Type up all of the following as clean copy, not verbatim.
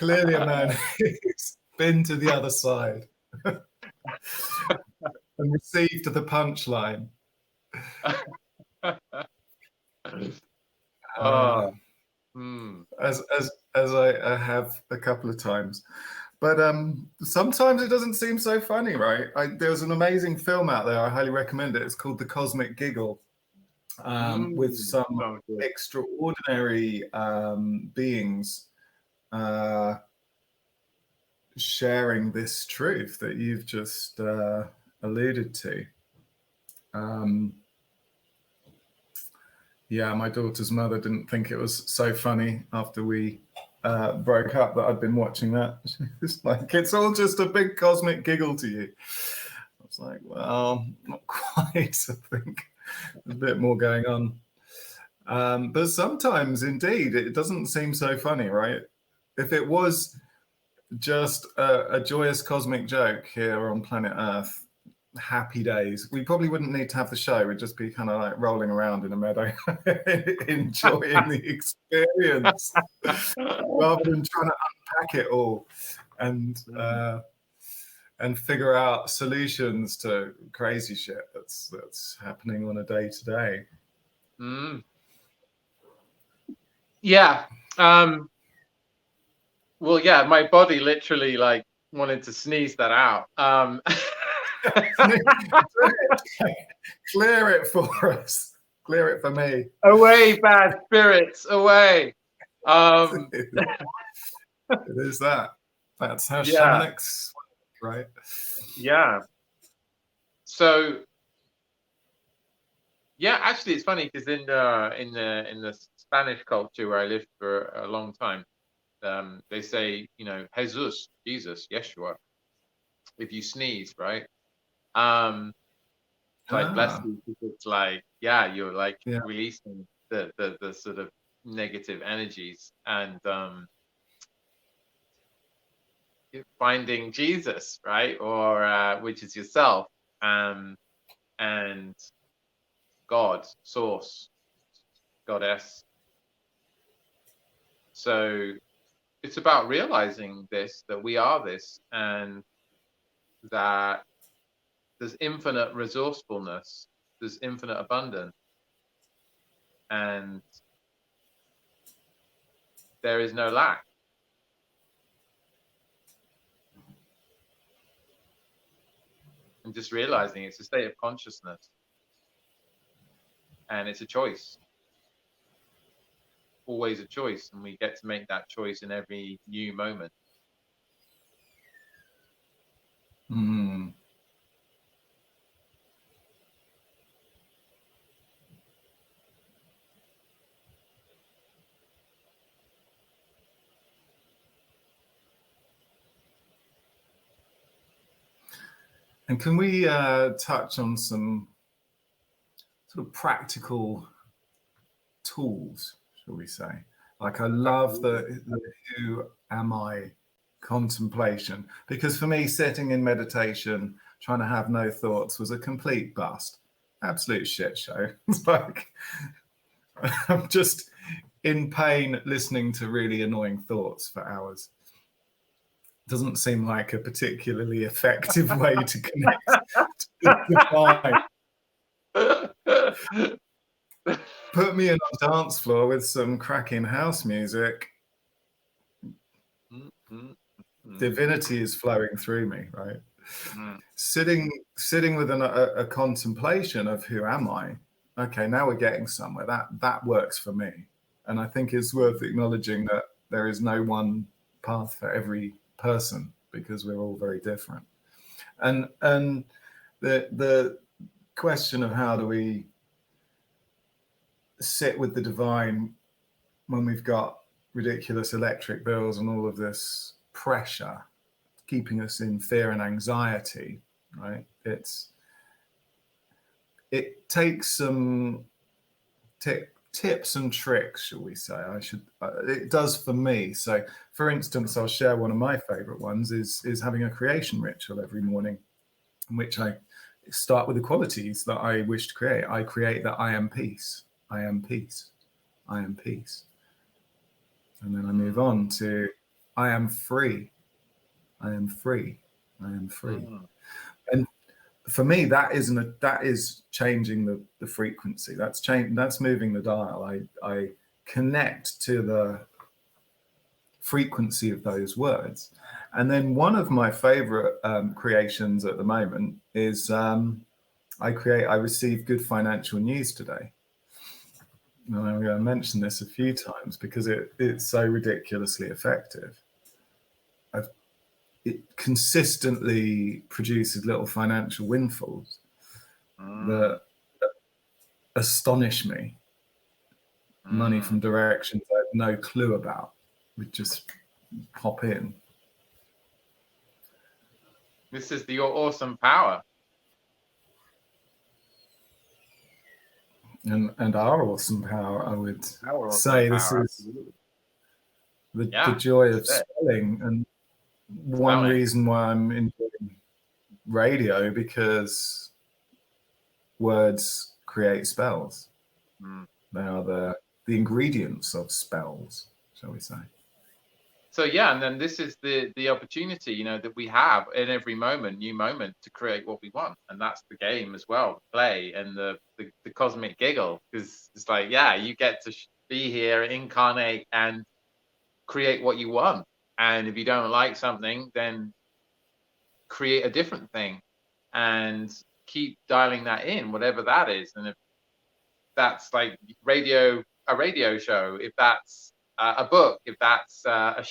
clearly a man who's been to the other side and received the punchline. As I have a couple of times. But sometimes it doesn't seem so funny, right? There's an amazing film out there. I highly recommend it. It's called The Cosmic Giggle, with some extraordinary beings sharing this truth that you've just alluded to. Yeah, my daughter's mother didn't think it was so funny after we broke up that I'd been watching that. It's like, it's all just a big cosmic giggle to you. I was like, well, not quite. I think there's a bit more going on. But sometimes, indeed, it doesn't seem so funny, right? If it was just a joyous cosmic joke here on planet Earth, happy days, we probably wouldn't need to have the show. We'd just be kind of like rolling around in a meadow enjoying the experience rather than trying to unpack it all and figure out solutions to crazy shit that's happening on a day-to-day. Yeah. Well, yeah, my body literally like wanted to sneeze that out. Clear it for us. Clear it for me. Away, bad spirits, away. It is that. That's how shamanics, right? Yeah. So, yeah, actually, it's funny because in the Spanish culture where I lived for a long time, they say, you know, Jesus, Yeshua. If you sneeze, right? Like bless you, because it's like, yeah, you're like releasing the sort of negative energies and finding Jesus, right? Or which is yourself, and God, source, goddess. So it's about realizing this, that we are this, and that there's infinite resourcefulness, there's infinite abundance, and there is no lack. And just realizing it's a state of consciousness, and it's a choice, always a choice, and we get to make that choice in every new moment. And can we touch on some sort of practical tools, shall we say? Like, I love the who am I contemplation, because for me, sitting in meditation, trying to have no thoughts was a complete bust. Absolute shit show. It's like, I'm just in pain listening to really annoying thoughts for hours. Doesn't seem like a particularly effective way to connect to the divine. Put me in a dance floor with some cracking house music. Divinity is flowing through me, right? Sitting with a contemplation of who am I? Okay, now we're getting somewhere. That works for me. And I think it's worth acknowledging that there is no one path for every person, because we're all very different. And the question of how do we sit with the divine when we've got ridiculous electric bills and all of this pressure keeping us in fear and anxiety, right? It takes some tips and tricks, shall we say? It does for me. So, for instance, I'll share one of my favorite ones is having a creation ritual every morning, in which I start with the qualities that I wish to create. I create that I am peace. I am peace. I am peace. And then I move on to I am free. I am free. I am free. And for me, that is changing the frequency. That's moving the dial. I connect to the frequency of those words. And then one of my favorite creations at the moment is I received good financial news today. And I'm going to mention this a few times because it's so ridiculously effective. It consistently produces little financial windfalls that astonish me. Money from directions I have no clue about would just pop in. This is your awesome power. And our awesome power, I would say. This is the joy of spelling, and one reason why I'm enjoying radio, because words create spells. They are the ingredients of spells, shall we say. So yeah, and then this is the opportunity, you know, that we have in every moment, new moment, to create what we want. And that's the game as well, play, and the cosmic giggle, because it's like, yeah, you get to be here, incarnate, and create what you want. And if you don't like something, then create a different thing and keep dialing that in, whatever that is. And if that's like a radio show, if that's a book, if that's a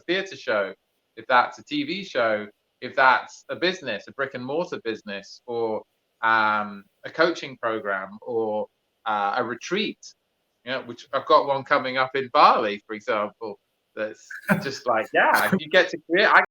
theatre show, if that's a TV show, if that's a business, a brick and mortar business, or a coaching program, or a retreat, you know, which I've got one coming up in Bali, for example, that's just like, yeah, you get to create.